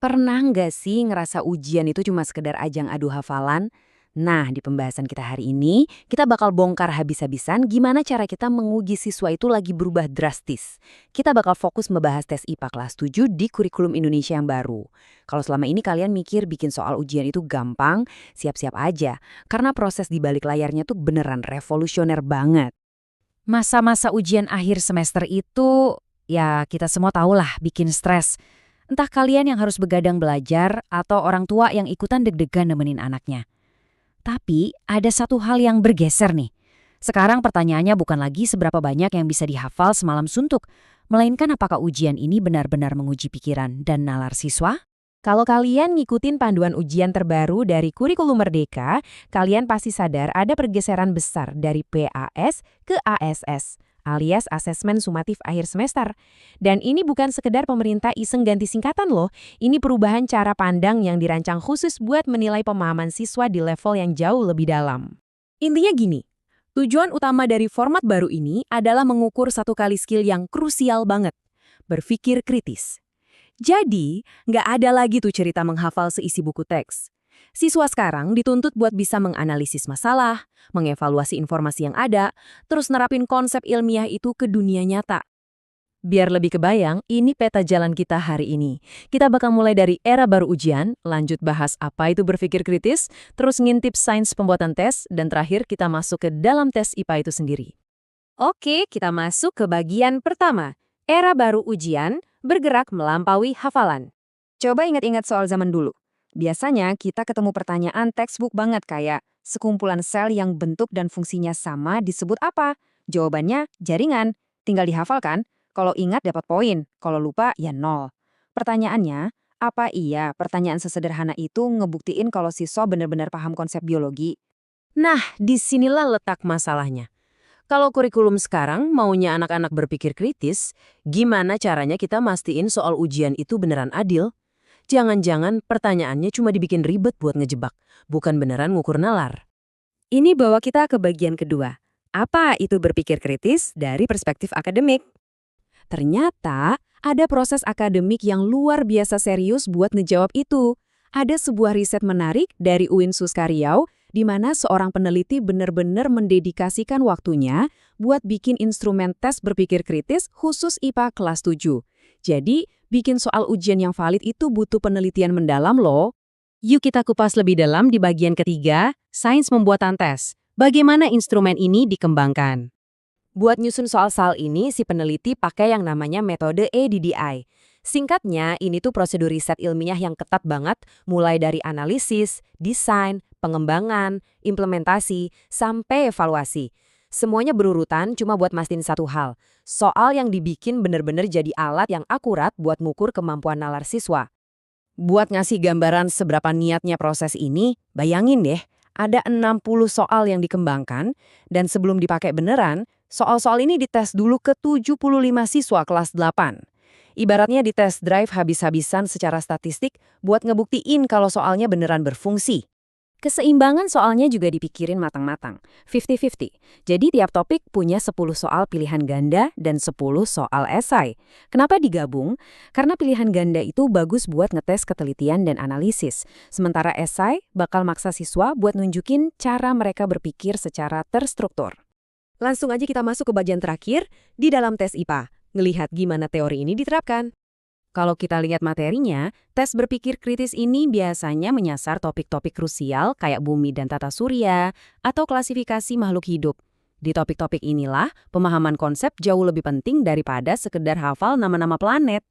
Pernah nggak sih ngerasa ujian itu cuma sekedar ajang adu hafalan? Nah, di pembahasan kita hari ini, kita bakal bongkar habis-habisan gimana cara kita menguji siswa itu lagi berubah drastis. Kita bakal fokus membahas tes IPA kelas 7 di kurikulum Indonesia yang baru. Kalau selama ini kalian mikir bikin soal ujian itu gampang, siap-siap aja. Karena proses di balik layarnya tuh beneran revolusioner banget. Masa-masa ujian akhir semester itu, ya kita semua tahulah bikin stres. Entah kalian yang harus begadang belajar atau orang tua yang ikutan deg-degan nemenin anaknya. Tapi ada satu hal yang bergeser nih. Sekarang pertanyaannya bukan lagi seberapa banyak yang bisa dihafal semalam suntuk, melainkan apakah ujian ini benar-benar menguji pikiran dan nalar siswa? Kalau kalian ngikutin panduan ujian terbaru dari Kurikulum Merdeka, kalian pasti sadar ada pergeseran besar dari PAS ke ASS, alias Asesmen Sumatif Akhir Semester. Dan ini bukan sekedar pemerintah iseng ganti singkatan loh, ini perubahan cara pandang yang dirancang khusus buat menilai pemahaman siswa di level yang jauh lebih dalam. Intinya gini, tujuan utama dari format baru ini adalah mengukur satu kali skill yang krusial banget, berpikir kritis. Jadi, nggak ada lagi tuh cerita menghafal seisi buku teks. Siswa sekarang dituntut buat bisa menganalisis masalah, mengevaluasi informasi yang ada, terus nerapin konsep ilmiah itu ke dunia nyata. Biar lebih kebayang, ini peta jalan kita hari ini. Kita bakal mulai dari era baru ujian, lanjut bahas apa itu berpikir kritis, terus ngintip sains pembuatan tes, dan terakhir kita masuk ke dalam tes IPA itu sendiri. Oke, kita masuk ke bagian pertama. Era baru ujian, bergerak melampaui hafalan. Coba ingat-ingat soal zaman dulu. Biasanya kita ketemu pertanyaan textbook banget kayak, sekumpulan sel yang bentuk dan fungsinya sama disebut apa? Jawabannya, jaringan. Tinggal dihafalkan. Kalau ingat dapat poin, kalau lupa ya nol. Pertanyaannya, apa iya pertanyaan sesederhana itu ngebuktiin kalau siswa benar-benar paham konsep biologi? Nah, disinilah letak masalahnya. Kalau kurikulum sekarang maunya anak-anak berpikir kritis, gimana caranya kita mastiin soal ujian itu beneran adil? Jangan-jangan pertanyaannya cuma dibikin ribet buat ngejebak, bukan beneran ngukur nalar. Ini bawa kita ke bagian kedua. Apa itu berpikir kritis dari perspektif akademik? Ternyata ada proses akademik yang luar biasa serius buat ngejawab itu. Ada sebuah riset menarik dari UIN Suskaryau di mana seorang peneliti benar-benar mendedikasikan waktunya buat bikin instrumen tes berpikir kritis khusus IPA kelas 7. Jadi, bikin soal ujian yang valid itu butuh penelitian mendalam loh. Yuk kita kupas lebih dalam di bagian ketiga, sains pembuatan tes. Bagaimana instrumen ini dikembangkan? Buat nyusun soal-soal ini, si peneliti pakai yang namanya metode ADDI. Singkatnya, ini tuh prosedur riset ilmiah yang ketat banget, mulai dari analisis, desain, pengembangan, implementasi, sampai evaluasi. Semuanya berurutan cuma buat mastiin satu hal. Soal yang dibikin bener-bener jadi alat yang akurat buat ngukur kemampuan nalar siswa. Buat ngasih gambaran seberapa niatnya proses ini, bayangin deh, ada 60 soal yang dikembangkan, dan sebelum dipakai beneran, soal-soal ini dites dulu ke 75 siswa kelas 8. Ibaratnya dites drive habis-habisan secara statistik buat ngebuktiin kalau soalnya beneran berfungsi. Keseimbangan soalnya juga dipikirin matang-matang, 50-50. Jadi tiap topik punya 10 soal pilihan ganda dan 10 soal esai. Kenapa digabung? Karena pilihan ganda itu bagus buat ngetes ketelitian dan analisis. Sementara esai bakal maksa siswa buat nunjukin cara mereka berpikir secara terstruktur. Langsung aja kita masuk ke bagian terakhir, di dalam tes IPA. Ngelihat gimana teori ini diterapkan. Kalau kita lihat materinya, tes berpikir kritis ini biasanya menyasar topik-topik krusial kayak bumi dan tata surya atau klasifikasi makhluk hidup. Di topik-topik inilah, pemahaman konsep jauh lebih penting daripada sekedar hafal nama-nama planet.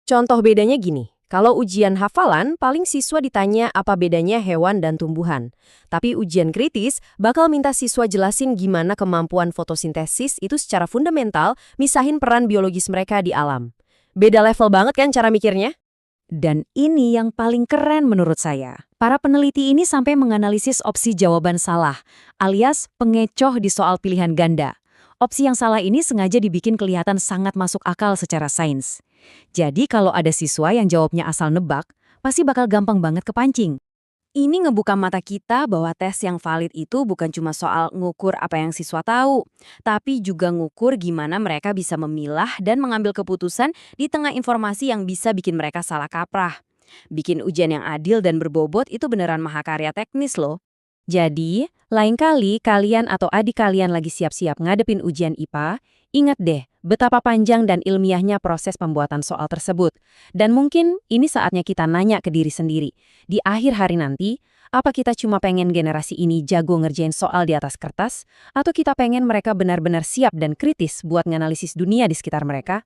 Contoh bedanya gini, kalau ujian hafalan, paling siswa ditanya apa bedanya hewan dan tumbuhan. Tapi ujian kritis bakal minta siswa jelasin gimana kemampuan fotosintesis itu secara fundamental misahin peran biologis mereka di alam. Beda level banget kan cara mikirnya? Dan ini yang paling keren menurut saya. Para peneliti ini sampai menganalisis opsi jawaban salah, alias pengecoh di soal pilihan ganda. Opsi yang salah ini sengaja dibikin kelihatan sangat masuk akal secara sains. Jadi kalau ada siswa yang jawabnya asal nebak, pasti bakal gampang banget kepancing. Ini ngebuka mata kita bahwa tes yang valid itu bukan cuma soal ngukur apa yang siswa tahu, tapi juga ngukur gimana mereka bisa memilah dan mengambil keputusan di tengah informasi yang bisa bikin mereka salah kaprah. Bikin ujian yang adil dan berbobot itu beneran mahakarya teknis loh. Jadi, lain kali kalian atau adik kalian lagi siap-siap ngadepin ujian IPA, ingat deh betapa panjang dan ilmiahnya proses pembuatan soal tersebut. Dan mungkin ini saatnya kita nanya ke diri sendiri. Di akhir hari nanti, apa kita cuma pengen generasi ini jago ngerjain soal di atas kertas, atau kita pengen mereka benar-benar siap dan kritis buat nganalisis dunia di sekitar mereka?